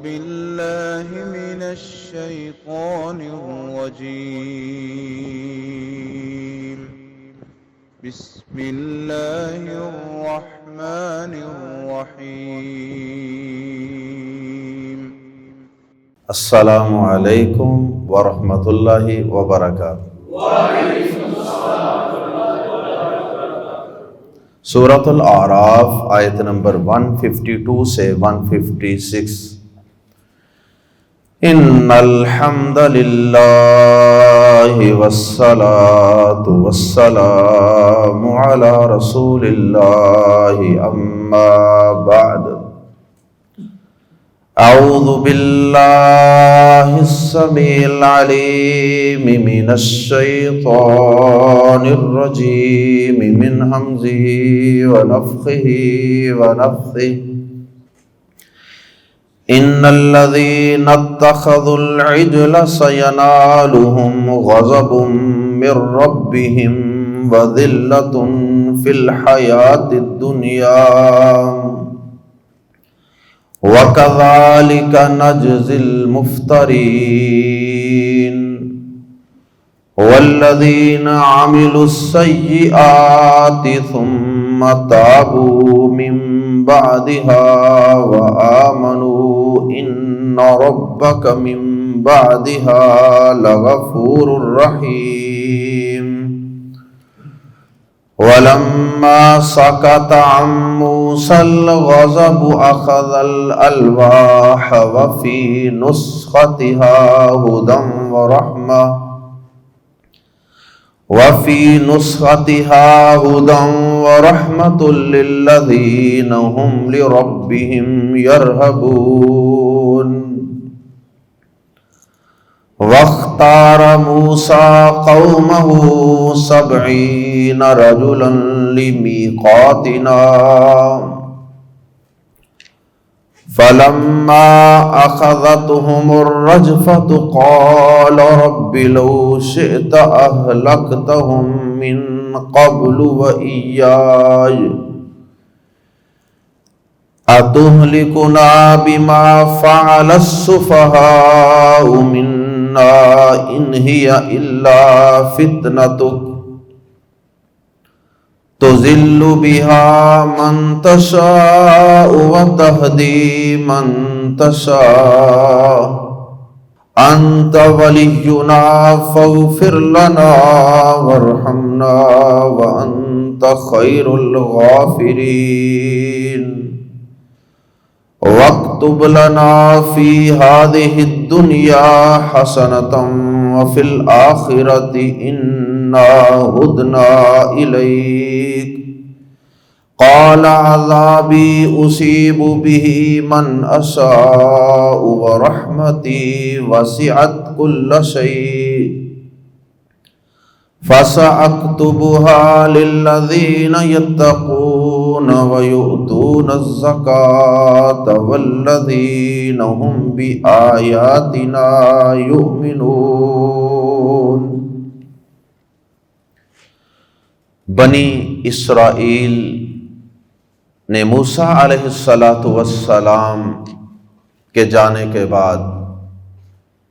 بالله من الشيطان الرجيم. بسم الله الرحمن الرحيم. السلام علیکم ورحمۃ اللہ وبرکاتہ۔ سورۃ الاعراف آیت نمبر 152 سے 156۔ ان الحمد للہ والصلاة والسلام علی رسول اللہ اما بعد۔ اعوذ باللہ السمیع العلیم من الشیطان الرجیم من ہمزہ ونفخہ ونفثہ۔ ان الذین اتخذوا العجل سینالهم غضب من ربهم وذلة فی الحیاة الدنیا وَكَذَلِكَ نَجْزِي الْمُفْتَرِينَ۔ وَالَّذِينَ عَمِلُوا السَّيِّئَاتِ ثُمَّ تَابُوا مِن بَعْدِهَا وَآمَنُوا إِنَّ رَبَّكَ مِن بَعْدِهَا لَغَفُورٌ رَّحِيمٌ۔ وَلَمَّا سَكَتَ عَن مُوسَى الْغَضَبُ أَخَذَ الْأَلْوَاحَ وَفِي نُسْخَتِهَا هُدًى وَرَحْمَةٌ لِّلَّذِينَ هُمْ لِرَبِّهِمْ يَرْهَبُونَ۔ واختار موسیٰ قومه 70 رجلا لمیقاتنا فلما أخذتهم الرجفة قال رب لو شئت أهلكتهم من قبل وإياي أتهلكنا بما فعل السفهاء منا إن هي إلا فتنتك تضل بها من تشاء وتهدي من تشاء أنت ولينا فاغفر لنا وارحمنا وأنت خير الغافرين واكتب لنا في هذه الدنيا حسنة وفي الآخرة إنا هدنا إليك قال عذابي أصيب به من أشاء ورحمتي وسعت كل شيء فسأكتبها للذين يتقون ويؤتون الزكاة والذين هم بآياتنا يؤمنون۔ بنی اسرائیل نے موسیٰ علیہ السلام کے جانے کے بعد،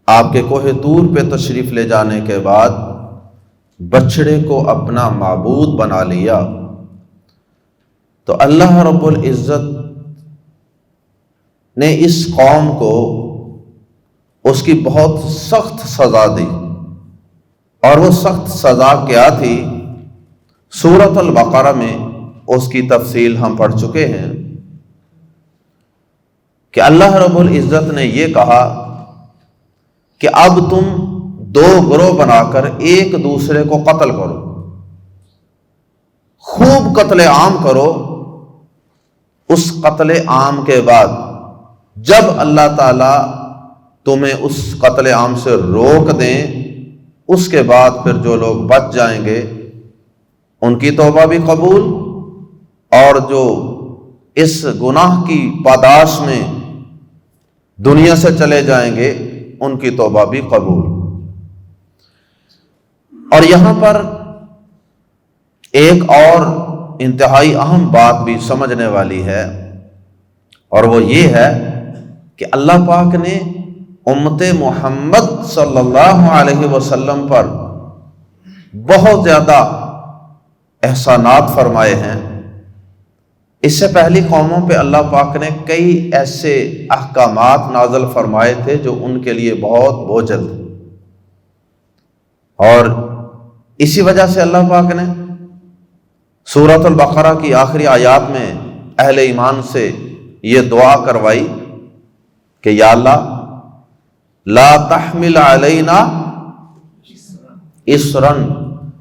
آپ کے کوہ طور پہ تشریف لے جانے کے بعد بچڑے کو اپنا معبود بنا لیا، تو اللہ رب العزت نے اس قوم کو اس کی بہت سخت سزا دی، اور وہ سخت سزا کیا تھی سورۃ البقرہ میں اس کی تفصیل ہم پڑھ چکے ہیں کہ اللہ رب العزت نے یہ کہا کہ اب تم 2 گروہ بنا کر ایک دوسرے کو قتل کرو، خوب قتل عام کرو۔ اس قتل عام کے بعد جب اللہ تعالیٰ تمہیں اس قتل عام سے روک دیں، اس کے بعد پھر جو لوگ بچ جائیں گے ان کی توبہ بھی قبول، اور جو اس گناہ کی پاداش میں دنیا سے چلے جائیں گے ان کی توبہ بھی قبول۔ اور یہاں پر ایک اور انتہائی اہم بات بھی سمجھنے والی ہے، اور وہ یہ ہے کہ اللہ پاک نے امت محمد صلی اللہ علیہ وسلم پر بہت زیادہ احسانات فرمائے ہیں۔ اس سے پہلی قوموں پہ اللہ پاک نے کئی ایسے احکامات نازل فرمائے تھے جو ان کے لیے بہت بوجھل تھے، اور اسی وجہ سے اللہ پاک نے سورۃ البقرہ کی آخری آیات میں اہل ایمان سے یہ دعا کروائی کہ یا اللہ لا تحمل علینا اسرا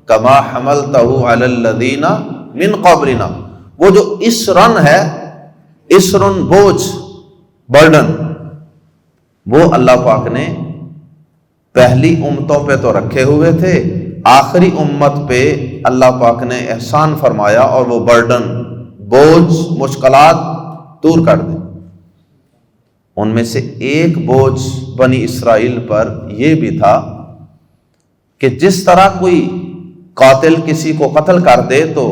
کما حملتہ علی الذین من قبلنا۔ وہ جو اسرن ہے، اسرن بوجھ، برڈن، وہ اللہ پاک نے پہلی امتوں پہ تو رکھے ہوئے تھے، آخری امت پہ اللہ پاک نے احسان فرمایا اور وہ برڈن، بوجھ، مشکلات دور کر دیں۔ ان میں سے ایک بوجھ بنی اسرائیل پر یہ بھی تھا کہ جس طرح کوئی قاتل کسی کو قتل کر دے تو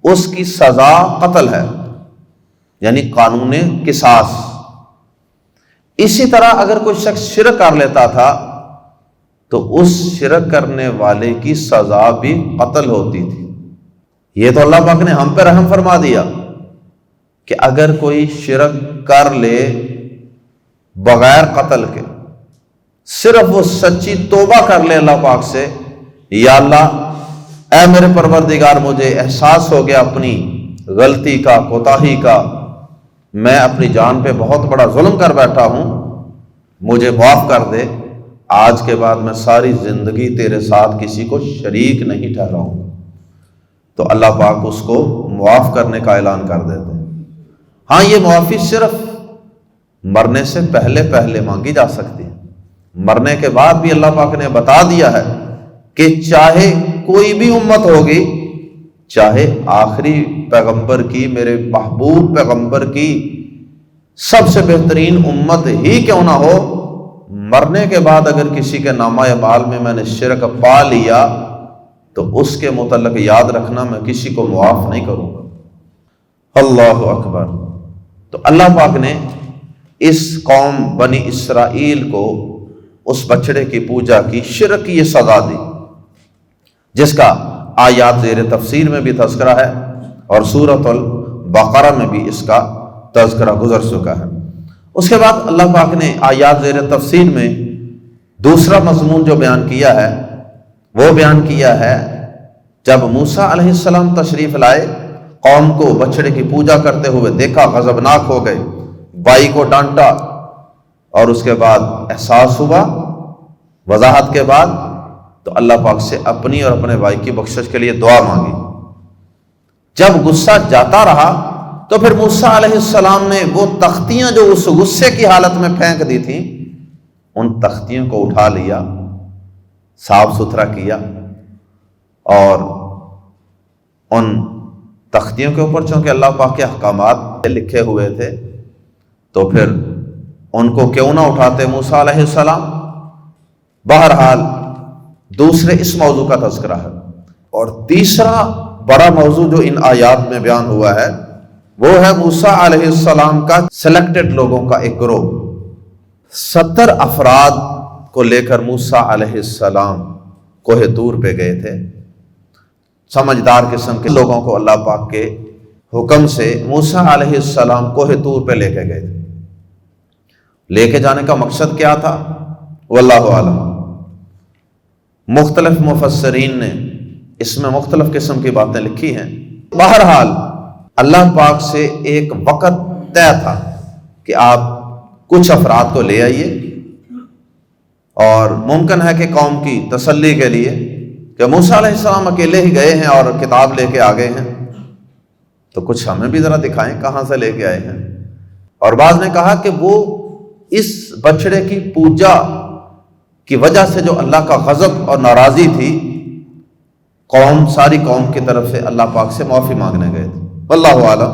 اس کی سزا قتل ہے، یعنی قانون قصاص۔ اسی طرح اگر کوئی شخص شرک کر لیتا تھا تو اس شرک کرنے والے کی سزا بھی قتل ہوتی تھی۔ یہ تو اللہ پاک نے ہم پہ رحم فرما دیا کہ اگر کوئی شرک کر لے بغیر قتل کے، صرف وہ سچی توبہ کر لے اللہ پاک سے، یا اللہ اے میرے پروردگار مجھے احساس ہو گیا اپنی غلطی کا، کوتاہی کا، میں اپنی جان پہ بہت بڑا ظلم کر بیٹھا ہوں، مجھے معاف کر دے، آج کے بعد میں ساری زندگی تیرے ساتھ کسی کو شریک نہیں ٹھہراؤں گا، تو اللہ پاک اس کو معاف کرنے کا اعلان کر دیتے ہیں۔ ہاں یہ معافی صرف مرنے سے پہلے پہلے مانگی جا سکتی ہے، مرنے کے بعد بھی اللہ پاک نے بتا دیا ہے کہ چاہے کوئی بھی امت ہوگی، چاہے آخری پیغمبر کی، میرے محبوب پیغمبر کی سب سے بہترین امت ہی کیوں نہ ہو، مرنے کے بعد اگر کسی کے نامہ اعمال میں میں نے شرک پا لیا تو اس کے متعلق یاد رکھنا میں کسی کو معاف نہیں کروں گا۔ اللہ اکبر۔ تو اللہ پاک نے اس قوم بنی اسرائیل کو اس بچڑے کی پوجا کی، شرک کی یہ سزا دی، جس کا آیات زیر تفسیر میں بھی تذکرہ ہے اور سورۃ البقرہ میں بھی اس کا تذکرہ گزر چکا ہے۔ اس کے بعد اللہ پاک نے آیات زیر تفسیر میں دوسرا مضمون جو بیان کیا ہے وہ بیان کیا ہے جب موسیٰ علیہ السلام تشریف لائے، قوم کو بچڑے کی پوجا کرتے ہوئے دیکھا، غضبناک ہو گئے، بھائی کو ڈانٹا، اور اس کے بعد احساس ہوا وضاحت کے بعد، تو اللہ پاک سے اپنی اور اپنے بھائی کی بخشش کے لیے دعا مانگی۔ جب غصہ جاتا رہا تو پھر موسیٰ علیہ السلام نے وہ تختیاں جو اس غصے کی حالت میں پھینک دی تھیں، ان تختیوں کو اٹھا لیا، صاف ستھرا کیا، اور ان تختیوں کے اوپر چونکہ اللہ پاک کے احکامات لکھے ہوئے تھے تو پھر ان کو کیوں نہ اٹھاتے موسیٰ علیہ السلام۔ بہرحال دوسرے اس موضوع کا تذکرہ ہے، اور تیسرا بڑا موضوع جو ان آیات میں بیان ہوا ہے وہ ہے موسیٰ علیہ السلام کا سلیکٹڈ لوگوں کا ایک گروہ۔ 70 افراد کو لے کر موسیٰ علیہ السلام کوہ طور پہ گئے تھے۔ سمجھدار قسم کے لوگوں کو اللہ پاک کے حکم سے موسیٰ علیہ السلام کوہ طور پہ لے کے گئے تھے۔ لے کے جانے کا مقصد کیا تھا واللہ اعلم، مختلف مفسرین نے اس میں مختلف قسم کی باتیں لکھی ہیں۔ بہرحال اللہ پاک سے ایک وقت طے تھا کہ آپ کچھ افراد کو لے آئیے، اور ممکن ہے کہ قوم کی تسلی کے لیے کہ موسیٰ علیہ السلام اکیلے ہی گئے ہیں اور کتاب لے کے آ گئے ہیں، تو کچھ ہمیں بھی ذرا دکھائیں کہاں سے لے کے آئے ہیں۔ اور بعض نے کہا کہ وہ اس بچڑے کی پوجا کی وجہ سے جو اللہ کا غضب اور ناراضی تھی، قوم، ساری قوم کی طرف سے اللہ پاک سے معافی مانگنے گئے تھے، واللہ اعلم۔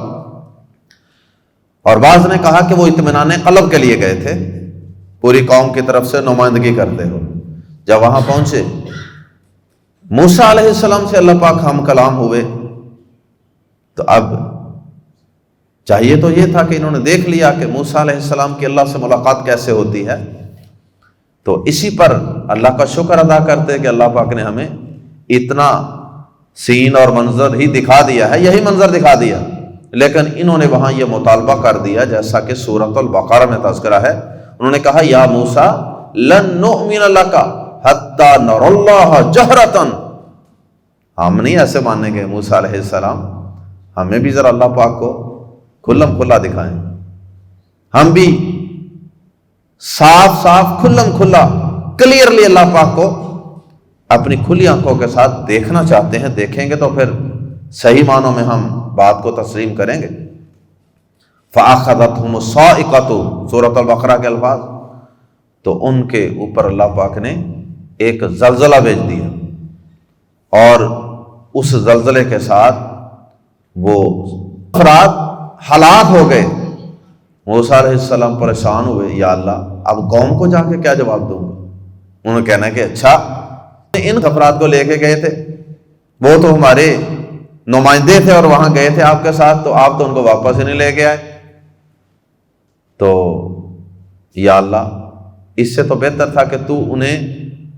اور بعض نے کہا کہ وہ اطمینان قلب کے لیے گئے تھے، پوری قوم کی طرف سے نمائندگی کرتے ہو۔ جب وہاں پہنچے موسیٰ علیہ السلام سے اللہ پاک ہم کلام ہوئے، تو اب چاہیے تو یہ تھا کہ انہوں نے دیکھ لیا کہ موسیٰ علیہ السلام کی اللہ سے ملاقات کیسے ہوتی ہے، تو اسی پر اللہ کا شکر ادا کرتے کہ اللہ پاک نے ہمیں اتنا سین اور منظر ہی دکھا دیا ہے، یہی منظر دکھا دیا، لیکن انہوں نے وہاں یہ مطالبہ کر دیا جیسا کہ سورۃ البقرہ میں تذکرہ ہے، انہوں نے کہا یا موسیٰ لن نؤمن لک حتی نری اللہ جہرۃ، ہم نہیں ایسے مانیں گے موسیٰ علیہ السلام، ہمیں بھی ذرا اللہ پاک کو کھلم کھلا دکھائیں، ہم بھی صاف صاف کھلم کھلا کلیئرلی اللہ پاک کو اپنی کھلی آنکھوں کے ساتھ دیکھنا چاہتے ہیں، دیکھیں گے تو پھر صحیح معنوں میں ہم بات کو تسلیم کریں گے۔ فَأَخَذَتْهُمُ الصَّاعِقَةُ سورۃ البقرہ کے الفاظ، تو ان کے اوپر اللہ پاک نے ایک زلزلہ بھیج دیا، اور اس زلزلے کے ساتھ وہ افراد ہلاک ہو گئے۔ موسیٰ علیہ السلام پریشان ہوئے، یا اللہ اب قوم کو جا کے کیا جواب دوں گا؟ انہوں نے کہنا کہ اچھا ان افراد کو لے کے گئے تھے، وہ تو ہمارے نمائندے تھے اور وہاں گئے تھے آپ کے ساتھ، تو آپ تو ان کو واپس ہی نہیں لے کے آئے، تو یا اللہ اس سے تو بہتر تھا کہ تو انہیں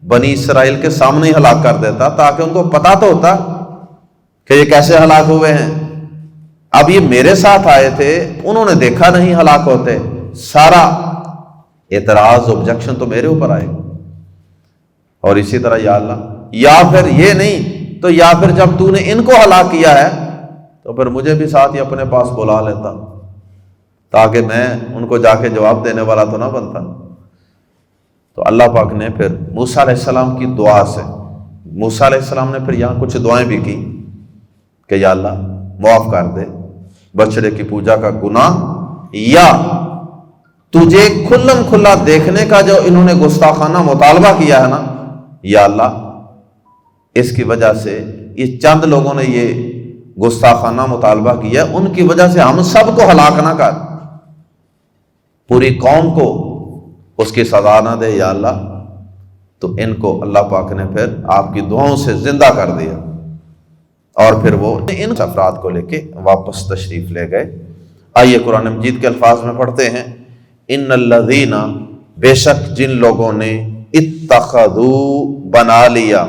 بنی اسرائیل کے سامنے ہی ہلاک کر دیتا، تاکہ ان کو پتا تو ہوتا کہ یہ کیسے ہلاک ہوئے ہیں۔ اب یہ میرے ساتھ آئے تھے، انہوں نے دیکھا نہیں ہلاک ہوتے، سارا اعتراض آبجیکشن تو میرے اوپر آئے گا۔ اور اسی طرح یا اللہ، یا پھر یہ نہیں تو یا پھر جب تو نے ان کو ہلاک کیا ہے تو پھر مجھے بھی ساتھ ہی اپنے پاس بلا لیتا، تاکہ میں ان کو جا کے جواب دینے والا تو نہ بنتا۔ تو اللہ پاک نے پھر موسیٰ علیہ السلام کی دعا سے، موسیٰ علیہ السلام نے پھر یہاں کچھ دعائیں بھی کی کہ یا اللہ معاف کر دے بچڑے کی پوجا کا گناہ، یا تجھے کھلم کھلا دیکھنے کا جو انہوں نے گستاخانہ مطالبہ کیا ہے نا، یا اللہ اس کی وجہ سے یہ چند لوگوں نے یہ گستاخانہ مطالبہ کیا، ان کی وجہ سے ہم سب کو ہلاک نہ کر، پوری قوم کو اس کی سزا نہ دے یا اللہ۔ تو ان کو اللہ پاک نے پھر آپ کی دعاؤں سے زندہ کر دیا، اور پھر وہ ان افراد کو لے کے واپس تشریف لے گئے۔ آئیے قرآن مجید کے الفاظ میں پڑھتے ہیں، ان الذین، بے شک جن لوگوں نے اتخذوا بنا لیا،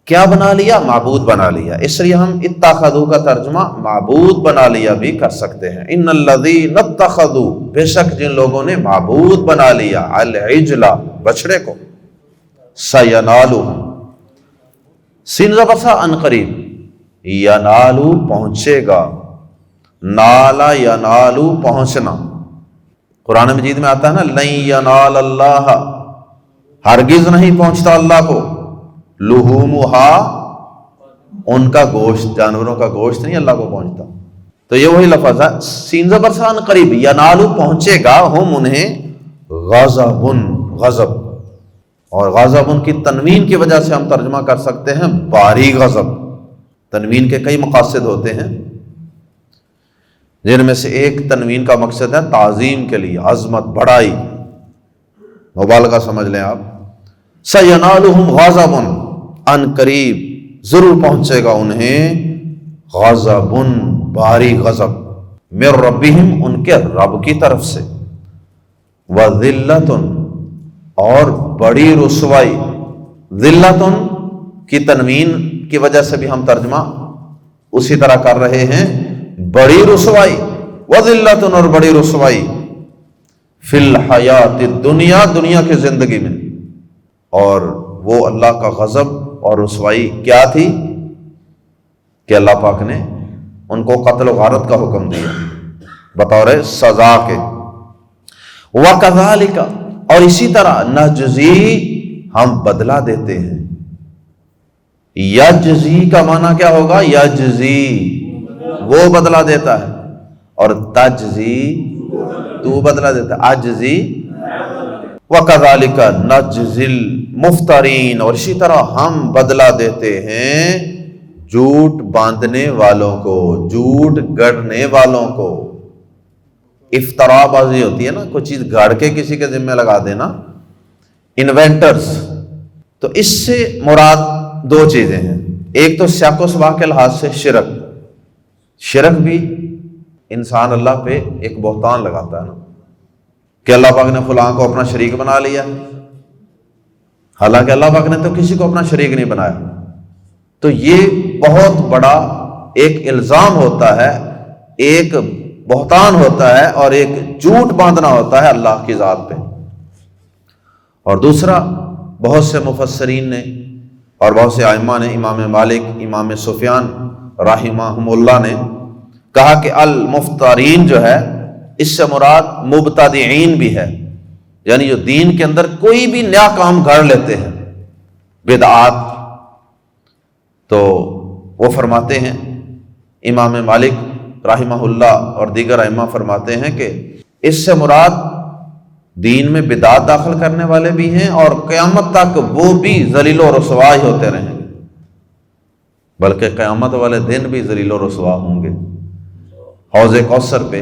کیا بنا لیا؟ معبود بنا لیا، اس لیے ہم اتخذوا کا ترجمہ معبود بنا لیا بھی کر سکتے ہیں۔ ان الذین اتخذوا، بے شک جن لوگوں نے معبود بنا لیا، العجل، بچڑے کو، سینالہم، سین زبر سا ان قریب، ینالو پہنچے گا، نالا ینالو پہنچنا، قرآن مجید میں آتا ہے نا لن ینال اللہ، ہرگز نہیں پہنچتا اللہ کو، لحومہا، ان کا گوشت، جانوروں کا گوشت نہیں اللہ کو پہنچتا۔ تو یہ وہی لفظ ہے، سین زبر سے ان قریب، ینالو پہنچے گا، ہم انہیں غضبن، غضب، اور غضبن کی تنوین کی وجہ سے ہم ترجمہ کر سکتے ہیں باری غضب۔ تنوین کے کئی مقاصد ہوتے ہیں، جن میں سے ایک تنوین کا مقصد ہے تعظیم کے لیے، عظمت، بڑائی، مبالغہ سمجھ لیں آپ۔ سینالہم غضب، ان قریب ضرور پہنچے گا انہیں غضب، بھاری غضب، من ربہم، ان کے رب کی طرف سے، وذلت، اور بڑی رسوائی، ذلت کی تنوین کی وجہ سے بھی ہم ترجمہ اسی طرح کر رہے ہیں، بڑی رسوائی، وذلت، اور بڑی رسوائی، فی الحیات الدنیا، دنیا کی زندگی میں۔ اور وہ اللہ کا غضب اور رسوائی کیا تھی کہ اللہ پاک نے ان کو قتل و غارت کا حکم دیا بطور سزا کے۔ وَكَذَلِكَ، اور اسی طرح نجزی، ہم بدلہ دیتے ہیں۔ یجزی کا معنی کیا ہوگا؟ یجزی، وہ بدلہ دیتا ہے، اور تجزی، تو بدلہ دیتا ہے، اجزی۔ وَكَذَلِكَ نَجْزِي الْمُفْتَرِينَ، اور اسی طرح ہم بدلہ دیتے ہیں جھوٹ باندھنے والوں کو، جھوٹ گڑنے والوں کو۔ افطرا بازی ہوتی ہے نا، کوئی چیز گاڑ کے کسی کے ذمہ لگا دینا، انوینٹرز۔ تو اس سے مراد دو چیزیں ہیں، ایک تو سیاق و سباق کے لحاظ سے شرک، شرک بھی انسان اللہ پہ ایک بہتان لگاتا ہے نا کہ اللہ پاک نے فلاں کو اپنا شریک بنا لیا، حالانکہ اللہ پاک نے تو کسی کو اپنا شریک نہیں بنایا. تو یہ بہت بڑا ایک الزام ہوتا ہے، ایک بہتان ہوتا ہے اور ایک جھوٹ باندھنا ہوتا ہے اللہ کی ذات پہ. اور دوسرا، بہت سے مفسرین نے اور بہت سے ائمہ نے، امام مالک، امام سفیان رحمہم اللہ نے کہا کہ المفترین جو ہے اس سے مراد مبتدعین بھی ہے، یعنی جو دین کے اندر کوئی بھی نیا کام گھڑ لیتے ہیں، بدعات. تو وہ فرماتے ہیں، امام مالک رحمہ اللہ اور دیگر ائمہ فرماتے ہیں کہ اس سے مراد دین میں بدعات داخل کرنے والے بھی ہیں اور قیامت تک وہ بھی ذلیل و رسوا ہی ہوتے رہیں گے، بلکہ قیامت والے دن بھی ذلیل و رسوا ہوں گے. حوض کوثر پہ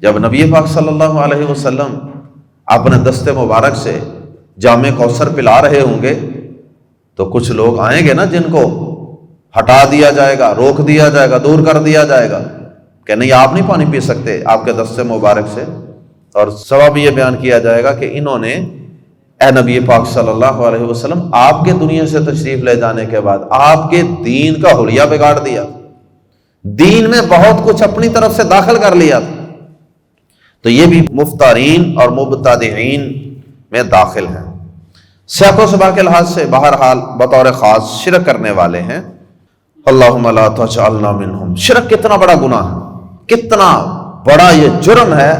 جب نبی پاک صلی اللہ علیہ وسلم اپنے دست مبارک سے جام کوثر پلا رہے ہوں گے تو کچھ لوگ آئیں گے نا جن کو ہٹا دیا جائے گا، روک دیا جائے گا، دور کر دیا جائے گا کہ نہیں آپ نہیں پانی پی سکتے آپ کے دست مبارک سے. اور سبب یہ بیان کیا جائے گا کہ انہوں نے اے نبی پاک صلی اللہ علیہ وسلم آپ کے دنیا سے تشریف لے جانے کے بعد آپ کے دین کا حلیہ بگاڑ دیا، دین میں بہت کچھ اپنی طرف سے داخل کر لیا. تو یہ بھی مفترین اور مبتدعین میں داخل ہیں. سیاق و سباق کے لحاظ سے بہرحال بطور خاص شرک کرنے والے ہیں. اللہم لا تجعلنا منہم. شرک کتنا بڑا گناہ ہے، کتنا بڑا یہ جرم ہے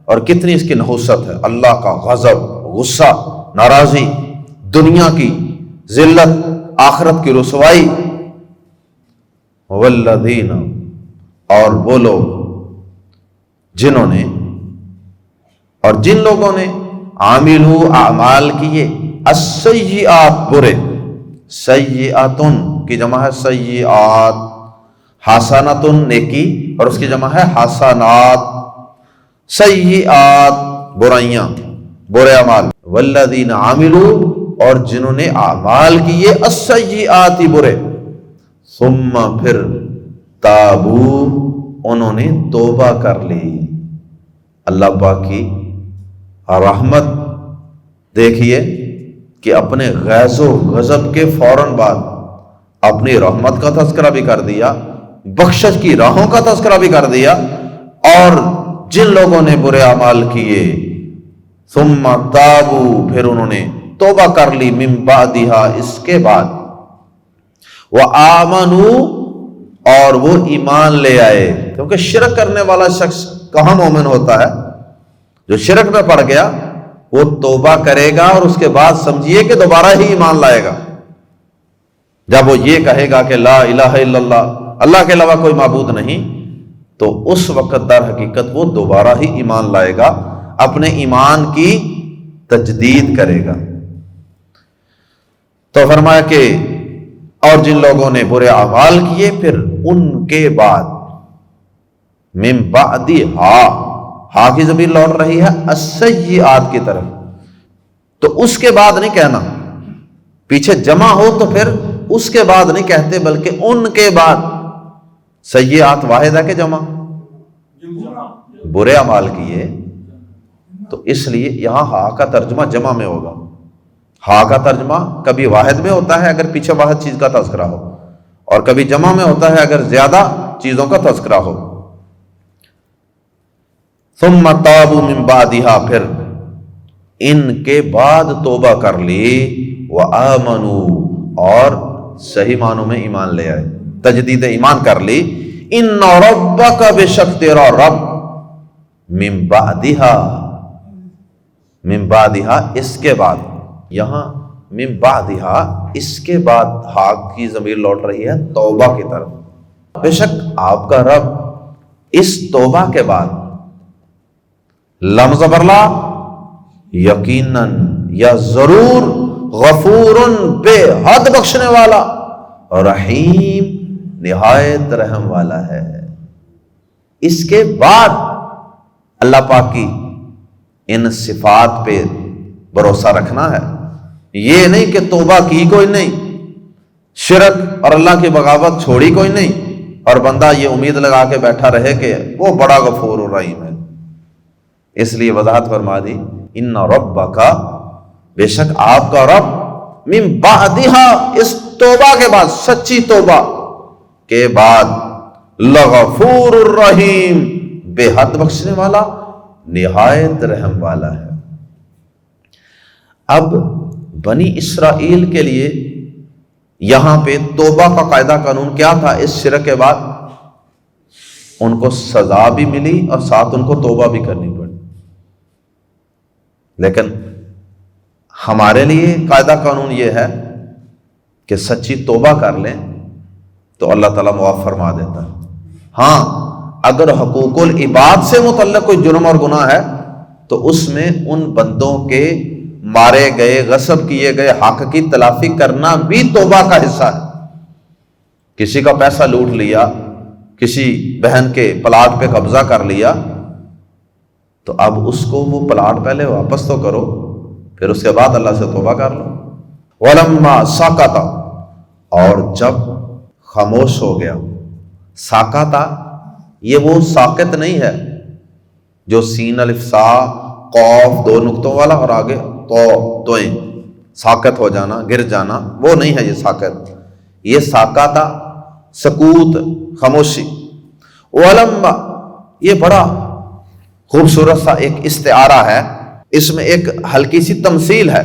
اور کتنی اس کی نحوست ہے. اللہ کا غضب، غصہ، ناراضی، دنیا کی ذلت، آخرت کی رسوائی. والذین، اور وہ لوگ جنہوں نے اور جن لوگوں نے عاملو اعمال کیے، السیئات برے، سیئاتن کی جمع ہے سیئات، حسناتن نیکی اور اس کی جمع ہے حسنات، سیئات برائیاں، برے اعمال. والذین عاملوا، اور جنہوں نے اعمال کیے السیئات برے، ثم پھر تابو، انہوں نے توبہ کر لی. اللہ پاک کی رحمت دیکھیے کہ اپنے غیظ و غضب کے فوراً بعد اپنی رحمت کا تذکرہ بھی کر دیا، بخشش کی راہوں کا تذکرہ بھی کر دیا. اور جن لوگوں نے برے اعمال کیے، ثم تابو، پھر انہوں نے توبہ کر لی، من بعدہا، اس کے بعد، وآمنوا، اور وہ ایمان لے آئے. کیونکہ شرک کرنے والا شخص کہاں مومن ہوتا ہے؟ جو شرک میں پڑ گیا وہ توبہ کرے گا اور اس کے بعد سمجھیے کہ دوبارہ ہی ایمان لائے گا. جب وہ یہ کہے گا کہ لا الہ الا اللہ، اللہ کے علاوہ کوئی معبود نہیں، تو اس وقت در حقیقت وہ دوبارہ ہی ایمان لائے گا، اپنے ایمان کی تجدید کرے گا. تو فرمایا کہ اور جن لوگوں نے برے اعمال کیے، پھر ان کے بعد، من بعدہا، ہا کی ضمیر لوٹ رہی ہے السیئات کی طرف، تو اس کے بعد نہیں کہنا، پیچھے جمع ہو تو پھر اس کے بعد نہیں کہتے بلکہ ان کے بعد. سیئات واحد ہے کہ جمع؟ برے اعمال کیے، تو اس لیے یہاں ہا کا ترجمہ جمع میں ہوگا. ہا کا ترجمہ کبھی واحد میں ہوتا ہے اگر پیچھے واحد چیز کا تذکرہ ہو، اور کبھی جمع میں ہوتا ہے اگر زیادہ چیزوں کا تذکرہ ہو. ثم تابوا من بعدہا، پھر ان کے بعد توبہ کر لی، وآمنوا، اور صحیح معنوں میں ایمان لے آئے، تجدید ایمان کر لی. ان ربک، بے شک تیرا رب، من بعدہا، من بعدہا اس کے بعد، یہاں من بعدہا اس کے بعد ہا کی ضمیر لوٹ رہی ہے توبہ کی طرف. بے شک آپ کا رب اس توبہ کے بعد، لمز برلا، یقیناً یا ضرور، غفور، بے حد بخشنے والا، رحیم، نہایت رحم والا ہے. اس کے بعد اللہ پاک کی ان صفات پہ بھروسہ رکھنا ہے. یہ نہیں کہ توبہ کی کوئی نہیں، شرک اور اللہ کی بغاوت چھوڑی کوئی نہیں، اور بندہ یہ امید لگا کے بیٹھا رہے کہ وہ بڑا غفور الرحیم ہے، اس لیے وضاحت فرما دی ان ربک، بے شک آپ کا رب، من بعدها، اس توبہ کے بعد، سچی توبہ کے بعد، لغفور الرحیم، بے حد بخشنے والا، نہایت رحم والا ہے۔ اب بنی اسرائیل کے لیے یہاں پہ توبہ کا قاعدہ قانون کیا تھا؟ اس شرک کے بعد ان کو سزا بھی ملی اور ساتھ ان کو توبہ بھی کرنی پڑی، لیکن ہمارے لیے قاعدہ قانون یہ ہے کہ سچی توبہ کر لیں تو اللہ تعالیٰ معاف فرما دیتا ہے۔ ہاں اگر حقوق العباد سے متعلق کوئی جرم اور گناہ ہے تو اس میں ان بندوں کے مارے گئے، غصب کیے گئے حق کی تلافی کرنا بھی توبہ کا حصہ ہے۔ کسی کا پیسہ لوٹ لیا، کسی بہن کے پلاٹ پہ قبضہ کر لیا، تو اب اس کو وہ پلاٹ پہلے واپس تو کرو، پھر اس کے بعد اللہ سے توبہ کر لو۔ وَلَمَّا سَكَتَ، اور جب خاموش ہو گیا، ساکتا یہ وہ ساکت نہیں ہے جو سین الف سا قوف دو نقطوں والا اور آگے توئیں، ساکت ہو جانا، گر جانا، وہ نہیں ہے یہ ساکت، یہ ساکتا سکوت، خاموشی۔ وَلَمَّا، یہ بڑا خوبصورت سا ایک استعارہ ہے، اس میں ایک ہلکی سی تمثیل ہے،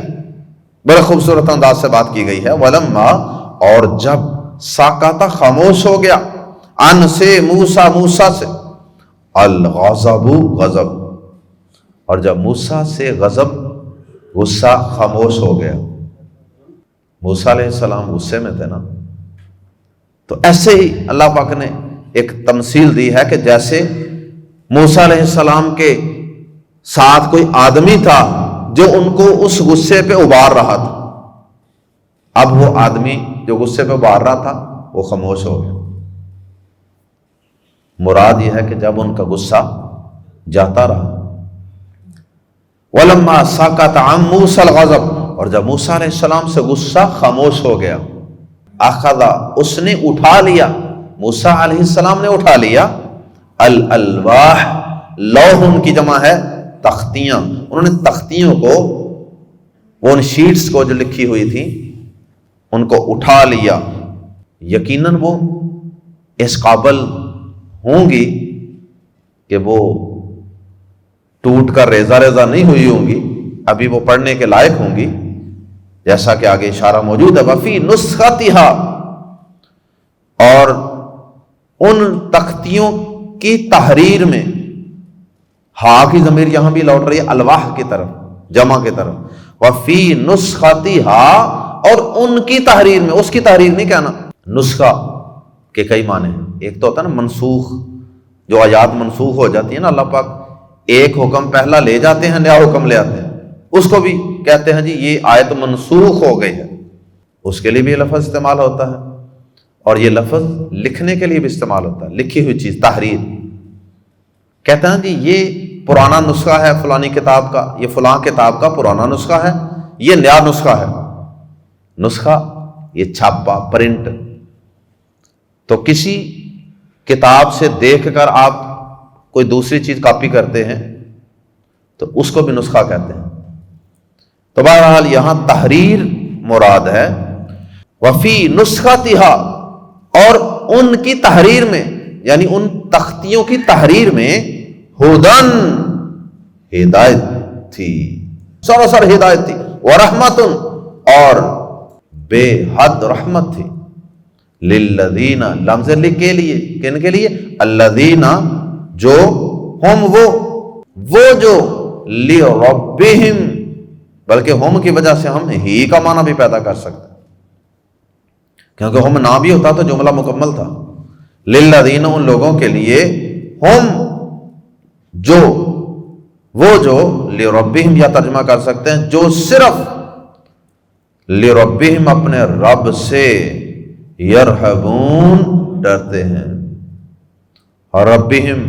بڑے خوبصورت انداز سے بات کی گئی ہے۔ وَلَمَّا، اور جب ساکتا خاموش ہو گیا، ان سے موسیٰ سے، الغضب غضب، اور جب موسیٰ سے غضب غصہ خاموش ہو گیا، موسیٰ علیہ السلام غصے میں تھے نا، تو ایسے ہی اللہ پاک نے ایک تمثیل دی ہے کہ جیسے موسیٰ علیہ السلام کے ساتھ کوئی آدمی تھا جو ان کو اس غصے پہ ابار رہا تھا، اب وہ آدمی جو غصے پہ ابار رہا تھا وہ خاموش ہو گیا۔ مراد یہ ہے کہ جب ان کا غصہ جاتا رہا۔ وَلَمَّا سَكَتَ عَن مُوسَى الْغَضَبُ، اور جب موسیٰ علیہ السلام سے غصہ خاموش ہو گیا، اخذ، اس نے اٹھا لیا، موسیٰ علیہ السلام نے اٹھا لیا، الالواح، لوح ان کی جمع ہے تختیاں، انہوں نے تختیوں کو، وہ ان شیٹس کو جو لکھی ہوئی تھی ان کو اٹھا لیا۔ یقیناً وہ اس قابل ہوں گی کہ وہ ٹوٹ کر ریزہ ریزہ نہیں ہوئی ہوں گی، ابھی وہ پڑھنے کے لائق ہوں گی، جیسا کہ آگے اشارہ موجود ہے۔ وفی نسختہا، اور ان تختیوں کی تحریر میں، ہا کی ضمیر یہاں بھی لوٹ رہی ہے الواح کی طرف، جمع کی طرف، وفی نسختہا، اور ان کی تحریر میں، اس کی تحریر نہیں کہنا، نسخہ کے کئی معنی ہیں، ایک تو ہوتا ہے نا منسوخ، جو آیات منسوخ ہو جاتی ہیں نا، اللہ پاک ایک حکم پہلا لے جاتے ہیں، نیا حکم لے آتے ہیں، اس کو بھی کہتے ہیں جی یہ آیت منسوخ ہو گئی ہے، اس کے لیے بھی یہ لفظ استعمال ہوتا ہے، اور یہ لفظ لکھنے کے لیے بھی استعمال ہوتا ہے، لکھی ہوئی چیز، تحریر، کہتے ہیں جی یہ پرانا نسخہ ہے فلانی کتاب کا، یہ فلاں کتاب کا پرانا نسخہ ہے، یہ نیا نسخہ ہے۔ نسخہ یہ چھاپا، پرنٹ، تو کسی کتاب سے دیکھ کر آپ کوئی دوسری چیز کاپی کرتے ہیں تو اس کو بھی نسخہ کہتے ہیں۔ تو بہرحال یہاں تحریر مراد ہے۔ وفی نسختہا، اور ان کی تحریر میں، یعنی ان تختیوں کی تحریر میں، ہدن، ہدایت تھی، سراسر ہدایت تھی، ورحمتن، اور بے حد رحمت تھی، للذین، لمز لی کے لیے، کن کے لیے؟ الذین، جو، ہم وہ جو، لربہم، بلکہ ہم کی وجہ سے ہم ہی کا معنی بھی پیدا کر سکتے ہیں، کیونکہ ہم نہ بھی ہوتا تو جملہ مکمل تھا۔ للذین، ان لوگوں کے لیے، ہم جو، وہ جو، لربہم یا ترجمہ کر سکتے ہیں جو صرف لربہم اپنے رب سے، یرہبون، ڈرتے ہیں، اور ربہم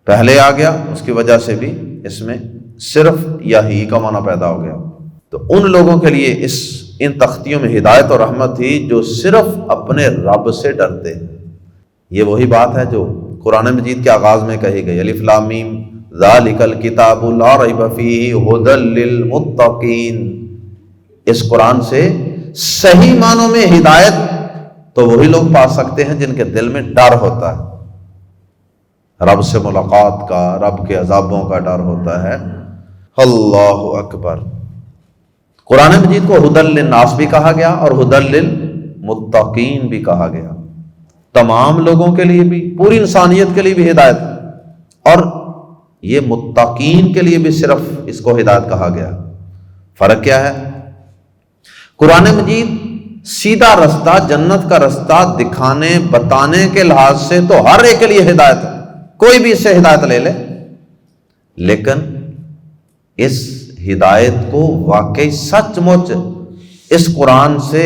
پہلے آ گیا، اس کی وجہ سے بھی اس میں صرف یا ہی کا معنی پیدا ہو گیا۔ تو ان لوگوں کے لیے ان تختیوں میں ہدایت اور رحمت تھی جو صرف اپنے رب سے ڈرتے ہیں، یہ وہی بات ہے جو قرآن مجید کے آغاز میں کہی گئی، الف لام میم ذالک الکتاب لا ریب فیہ ھدی للمتقین۔ اس قرآن سے صحیح معنوں میں ہدایت تو وہی لوگ پا سکتے ہیں جن کے دل میں ڈر ہوتا ہے، رب سے ملاقات کا، رب کے عذابوں کا ڈر ہوتا ہے۔ اللہ اکبر۔ قرآن مجید کو ھدی للناس بھی کہا گیا اور ھدی للمتقین بھی کہا گیا، تمام لوگوں کے لیے بھی، پوری انسانیت کے لیے بھی ہدایت، اور یہ متقین کے لیے بھی صرف اس کو ہدایت کہا گیا۔ فرق کیا ہے؟ قرآن مجید سیدھا رستہ، جنت کا رستہ دکھانے بتانے کے لحاظ سے تو ہر ایک کے لیے ہدایت ہے، کوئی بھی اس سے ہدایت لے لے، لیکن اس ہدایت کو واقعی سچ مچ اس قرآن سے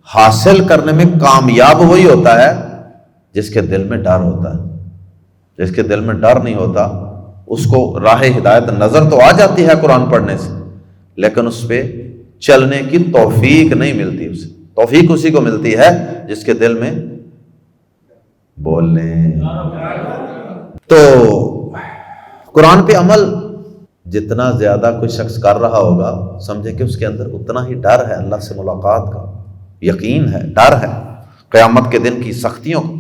حاصل کرنے میں کامیاب وہی ہوتا ہے جس کے دل میں ڈر ہوتا ہے۔ جس کے دل میں ڈر نہیں ہوتا اس کو راہ ہدایت نظر تو آ جاتی ہے قرآن پڑھنے سے، لیکن اس پہ چلنے کی توفیق نہیں ملتی۔ اسے توفیق اسی کو ملتی ہے جس کے دل میں بولنے۔ تو قرآن پہ عمل جتنا زیادہ کوئی شخص کر رہا ہوگا، سمجھے کہ اس کے اندر اتنا ہی ڈر ہے اللہ سے ملاقات کا، یقین ہے، ڈر ہے قیامت کے دن کی سختیوں کا۔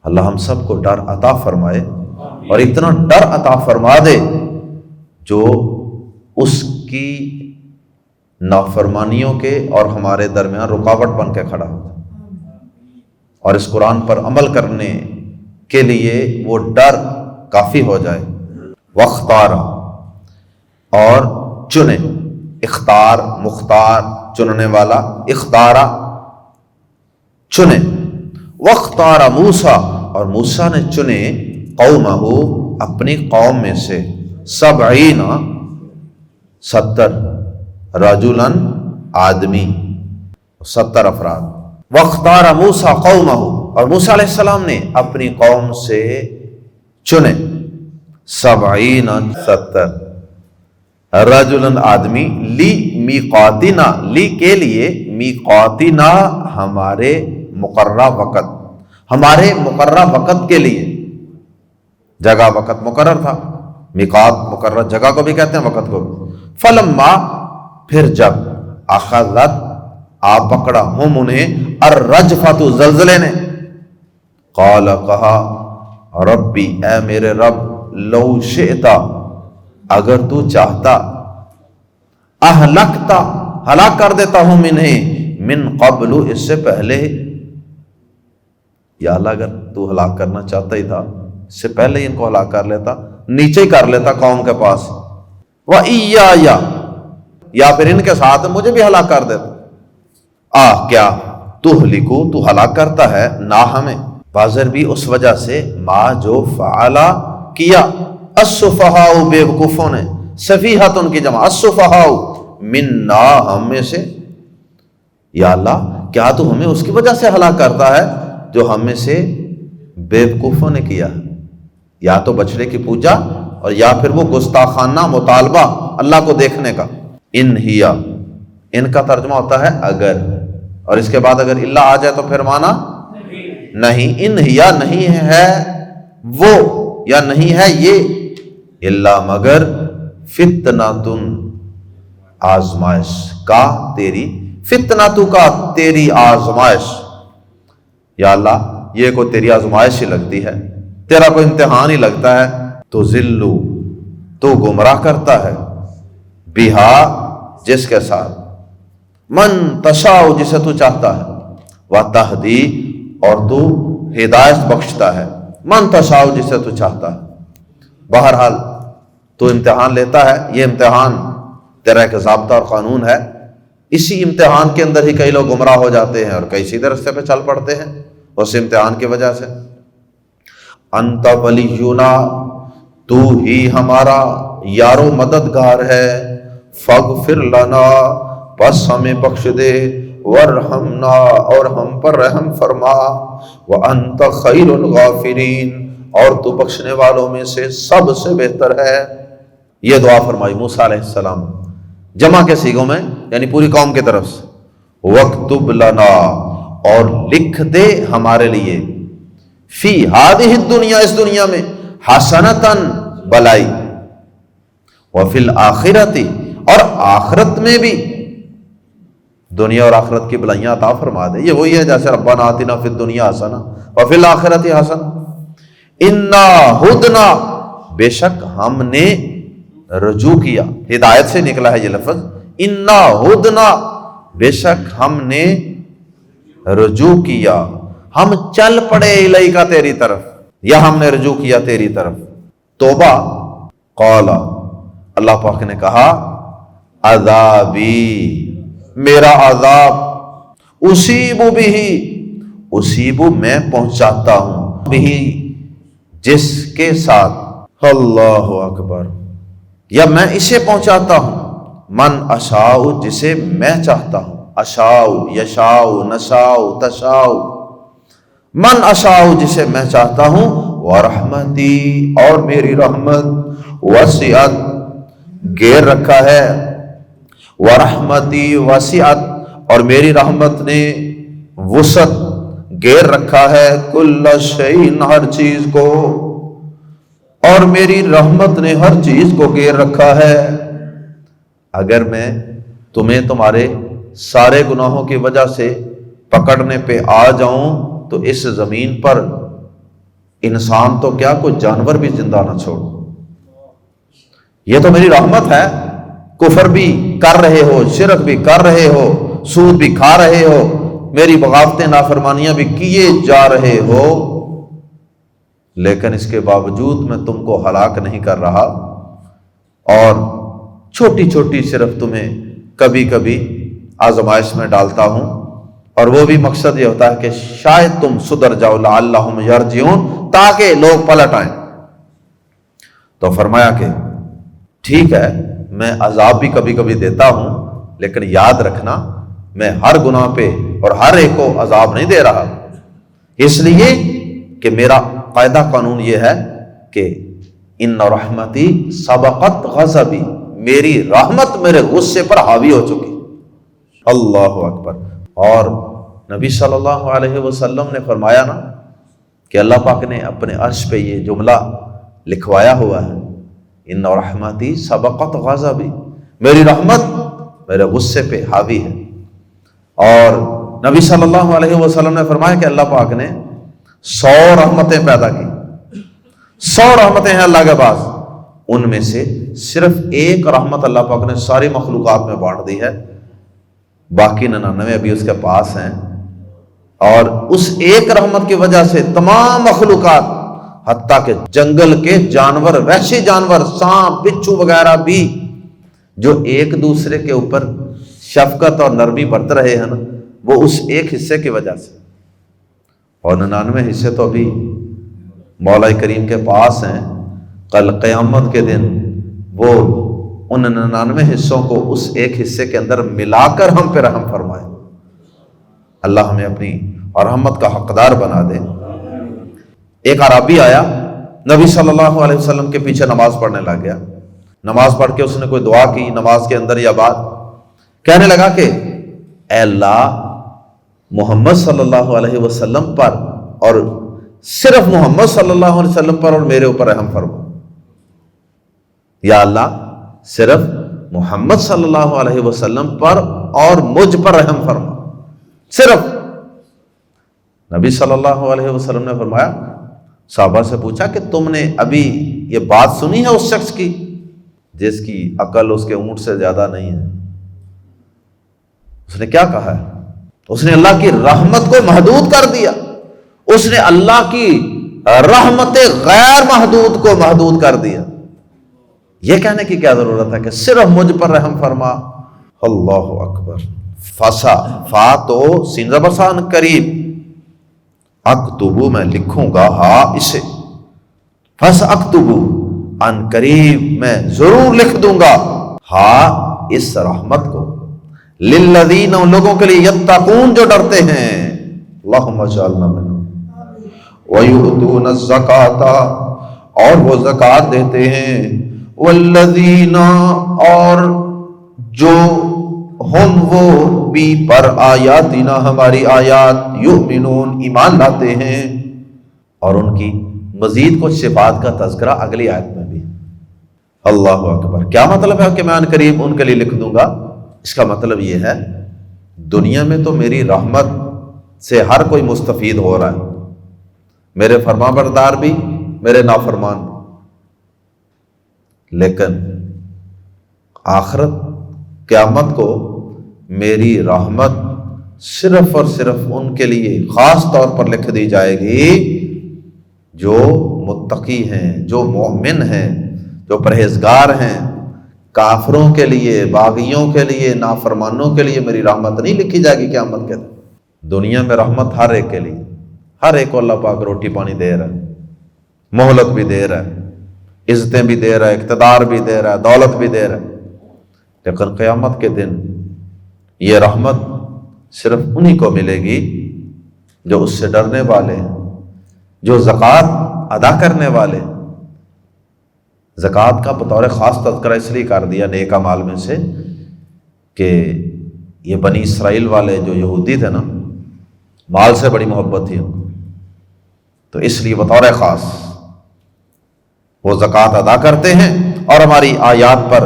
اللہ ہم سب کو ڈر عطا فرمائے، اور اتنا ڈر عطا فرما دے جو اس کی نافرمانیوں کے اور ہمارے درمیان رکاوٹ بن کے کھڑا ہو، اور اس قرآن پر عمل کرنے کے لیے وہ ڈر کافی ہو جائے۔ واختار، اور چنے، اختار، مختار، چننے والا، اختارا، چنے۔ واختار موسیٰ، اور موسیٰ نے چنے قومہ، اپنی قوم میں سے، 70 رجلاً، آدمی، 70 افراد۔ واختار موسیٰ قومہ، اور موسیٰ علیہ السلام نے اپنی قوم سے چنے 70 رجلاً، آدمی، لی میقاتنا، لی کے لیے، میقاتنا ہمارے مقررہ وقت، ہمارے مقررہ وقت کے لیے۔ جگہ وقت مقرر تھا، میقات مقرر جگہ کو بھی کہتے ہیں، وقت کو بھی۔ فلما، پھر جب، اخذت، آ پکڑا، ہم انہیں، الرجفۃ، زلزلے نے، قال، کہا، ربی، اے میرے رب، لو شئتا، اگر تو چاہتا، اہلکتا، ہلاک کر دیتا ہوں انہیں، من قبل، اس سے پہلے، یا اللہ اگر تو ہلاک کرنا چاہتا ہی تھا اس سے پہلے ان کو ہلاک کر لیتا، نیچے ہی کر لیتا قوم کے پاس، وَإِيَّايَ، یا پھر ان کے ساتھ مجھے بھی ہلاک کر دیتا۔ کیا تہلکو، تو ہلاک کرتا ہے نہ ہمیں، بازر بھی اس وجہ سے، ما جو فعلا، کیا، السفہاء، بے وقوفوں نے، سفیہت ان کی جمع، السفہاء، منا، ہم میں سے، یا اللہ کیا تو ہمیں اس کی وجہ سے ہلاک کرتا ہے جو ہم میں سے بے وقوفوں نے کیا، یا تو بچڑے کی پوجا، اور یا پھر وہ گستاخانہ مطالبہ اللہ کو دیکھنے کا۔ انہیا، ان کا ترجمہ ہوتا ہے اگر، اور اس کے بعد اگر اللہ آ جائے تو پھر مانا نہیں، انہیا نہیں ہے وہ، یا نہیں ہے یہ، اللہ مگر، فتنۃ، آزمائش کا تیری، فتنۃ کا تیری آزمائش، یا اللہ یہ کوئی تیری آزمائش ہی لگتی ہے، تیرا کوئی امتحان ہی لگتا ہے۔ تو ذلو، تو گمراہ کرتا ہے، بہا، جس کے ساتھ، من تشاء، جسے تو چاہتا ہے، وتہدی، اور تو ہدایت بخشتا ہے، من تشاء، جسے تو چاہتا ہے۔ بہرحال تو امتحان لیتا ہے، یہ امتحان تیرا ایک ضابطہ اور قانون ہے، اسی امتحان کے اندر ہی کئی لوگ گمراہ ہو جاتے ہیں اور کئی سیدھے رستے پہ چل پڑتے ہیں اس امتحان کی وجہ سے۔ انت ولینا، تو ہی ہمارا یار و مددگار ہے، فاغفر لنا، بس ہمیں بخش دے، ورحمنا، اور ہم پر رحم فرما، وانت خیر الغافرین، اور تو بخشنے والوں میں سے سب سے بہتر ہے۔ یہ دعا فرمائی موسیٰ علیہ السلام جمع کے سیغوں میں، یعنی پوری قوم کی طرف سے۔ وَاكْتُبْ لَنَا، اور لکھ دے ہمارے لیے، فی ہادہ الدنیا، اس دنیا میں، حسنتن بلائی، وفی الآخرۃ اور آخرت میں بھی دنیا اور آخرت کی بلائیاں عطا فرما دے۔ یہ وہی ہے جیسے ربنا آتنا فی الدنیا حسنہ وفی الآخرۃ حسنہ، انا ہدنا بے شک ہم نے رجوع کیا، ہدایت سے نکلا ہے یہ لفظ، انا ہدنا بے شک ہم نے رجوع کیا، ہم چل پڑے الیکا تیری طرف، یا ہم نے رجوع کیا تیری طرف۔ توبہ، قال اللہ پاک نے کہا عذابی میرا عذاب، اصیب بھی اصیب میں پہنچاتا ہوں، بھی جس کے ساتھ، اللہ اکبر، یا میں اسے پہنچاتا ہوں، من اشاء جسے میں چاہتا ہوں، اشاء یشاء نشاء تشاء، من اشاء جسے میں چاہتا ہوں، ورحمتی اور میری رحمت، وسعت گیر رکھا ہے، ورحمتی وسعت اور میری رحمت نے وسعت گیر رکھا ہے، کل شیء ہر چیز کو، اور میری رحمت نے ہر چیز کو گیر رکھا ہے۔ اگر میں تمہیں تمہارے سارے گناہوں کی وجہ سے پکڑنے پہ آ جاؤں تو اس زمین پر انسان تو کیا کوئی جانور بھی زندہ نہ چھوڑ، یہ تو میری رحمت ہے۔ کفر بھی کر رہے ہو، شرک بھی کر رہے ہو، سود بھی کھا رہے ہو، میری بغاوتیں نافرمانیاں بھی کیے جا رہے ہو، لیکن اس کے باوجود میں تم کو ہلاک نہیں کر رہا، اور چھوٹی چھوٹی صرف تمہیں کبھی کبھی آزمائش میں ڈالتا ہوں، اور وہ بھی مقصد یہ ہوتا ہے کہ شاید تم سدھر جاؤ، لعلہم یرجعون، تاکہ لوگ پلٹ آئیں۔ تو فرمایا کہ ٹھیک ہے میں عذاب بھی کبھی کبھی دیتا ہوں، لیکن یاد رکھنا میں ہر گناہ پہ اور ہر ایک کو عذاب نہیں دے رہا، اس لیے کہ میرا قاعدہ قانون یہ ہے کہ ان رحمتی سبقت غضبی، میری رحمت میرے غصے پر حاوی ہو چکی۔ اللہ اکبر۔ اور نبی صلی اللہ علیہ وسلم نے فرمایا نا کہ اللہ پاک نے اپنے عرش پہ یہ جملہ لکھوایا ہوا ہے، ان رحمتی سبقت غضبی، میری رحمت میرے غصے پہ حاوی ہے۔ اور نبی صلی اللہ علیہ وسلم نے فرمایا کہ اللہ پاک نے 100 رحمتیں پیدا کی، 100 رحمتیں ہیں اللہ کے پاس، ان میں سے صرف ایک رحمت اللہ پاک نے ساری مخلوقات میں بانٹ دی ہے، باقی 99 ابھی اس کے پاس ہیں، اور اس ایک رحمت کی وجہ سے تمام مخلوقات حتیٰ کہ جنگل کے جانور، وحشی جانور، سانپ بچھو وغیرہ بھی جو ایک دوسرے کے اوپر شفقت اور نرمی برت رہے ہیں نا، وہ اس ایک حصے کی وجہ سے، اور 99 حصے تو ابھی مولا کریم کے پاس ہیں، کل قیامت کے دن وہ ان 99 حصوں کو اس ایک حصے کے اندر ملا کر ہم پہ رحم فرمائے۔ اللہ ہمیں اپنی رحمت کا حقدار بنا دے۔ ایک عربی آیا نبی صلی اللہ علیہ وسلم کے پیچھے نماز پڑھنے لگ گیا، نماز پڑھ کے اس نے کوئی دعا کی نماز کے اندر یا بعد، کہنے لگا کہ اے اللہ محمد صلی اللہ علیہ وسلم پر اور صرف محمد صلی اللہ علیہ وسلم پر اور میرے اوپر رحم فرما، یا اللہ صرف محمد صلی اللہ علیہ وسلم پر اور مجھ پر رحم فرما، صرف۔ نبی صلی اللہ علیہ وسلم نے فرمایا، صحابہ سے پوچھا کہ تم نے ابھی یہ بات سنی ہے اس شخص کی جس کی عقل اس کے اونٹ سے زیادہ نہیں ہے؟ اس نے کیا کہا ہے؟ اس نے اللہ کی رحمت کو محدود کر دیا، اس نے اللہ کی رحمت غیر محدود کو محدود کر دیا۔ یہ کہنے کی کیا ضرورت ہے کہ صرف مجھ پر رحم فرما؟ اللہ اکبر۔ فسا، فا تو سین زبرسان قریب، اکتبو میں لکھوں گا، ہاں اسے، فس اکتبو ان قریب میں ضرور لکھ دوں گا، ہاں اس رحمت کو، للذین ان لوگوں کے لیے، یتقون جو ڈرتے ہیں، اللہم اجعلنا منہم، ویؤتون الزکاۃ اور وہ زکوٰۃ دیتے ہیں، والذین اور جو ہم وہ بھی پر آیاتنا ہماری آیات، یؤمنون ایمان لاتے ہیں، اور ان کی مزید کچھ صفات کا تذکرہ اگلی آیت میں بھی۔ اللہ اکبر۔ کیا مطلب ہے کہ میں ان قریب ان کے لیے لکھ دوں گا؟ اس کا مطلب یہ ہے دنیا میں تو میری رحمت سے ہر کوئی مستفید ہو رہا ہے، میرے فرما بردار بھی، میرے نافرمان بھی، لیکن آخرت قیامت کو میری رحمت صرف اور صرف ان کے لیے خاص طور پر لکھ دی جائے گی جو متقی ہیں، جو مومن ہیں، جو پرہیزگار ہیں۔ کافروں کے لیے، باغیوں کے لیے، نافرمانوں کے لیے میری رحمت نہیں لکھی جائے گی قیامت کے دن۔ دنیا میں رحمت ہر ایک کے لیے، ہر ایک کو اللہ پاک روٹی پانی دے رہا ہے، مہلت بھی دے رہا ہے، عزتیں بھی دے رہا ہے، اقتدار بھی دے رہا ہے، دولت بھی دے رہا ہے، لیکن قیامت کے دن یہ رحمت صرف انہی کو ملے گی جو اس سے ڈرنے والے ہیں، جو زکوٰۃ ادا کرنے والے ہیں۔ زکوٰۃ کا بطور خاص تذکرہ اس لیے کر دیا نیک اعمال میں سے کہ یہ بنی اسرائیل والے جو یہودی تھے نا، مال سے بڑی محبت تھی ان کو، تو اس لیے بطور خاص وہ زکوٰۃ ادا کرتے ہیں اور ہماری آیات پر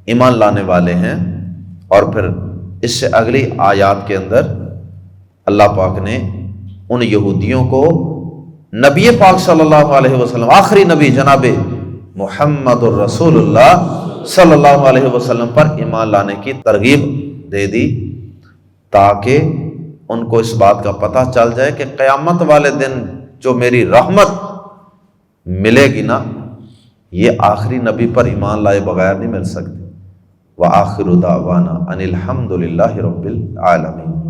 ایمان لانے والے ہیں۔ اور پھر اس سے اگلی آیات کے اندر اللہ پاک نے ان یہودیوں کو نبی پاک صلی اللہ علیہ وسلم، آخری نبی جناب محمد الرسول اللہ صلی اللہ علیہ وسلم پر ایمان لانے کی ترغیب دے دی، تاکہ ان کو اس بات کا پتہ چل جائے کہ قیامت والے دن جو میری رحمت ملے گی نا، یہ آخری نبی پر ایمان لائے بغیر نہیں مل سکتی۔ وآخر دعوانا ان الحمد للہ رب العالمین۔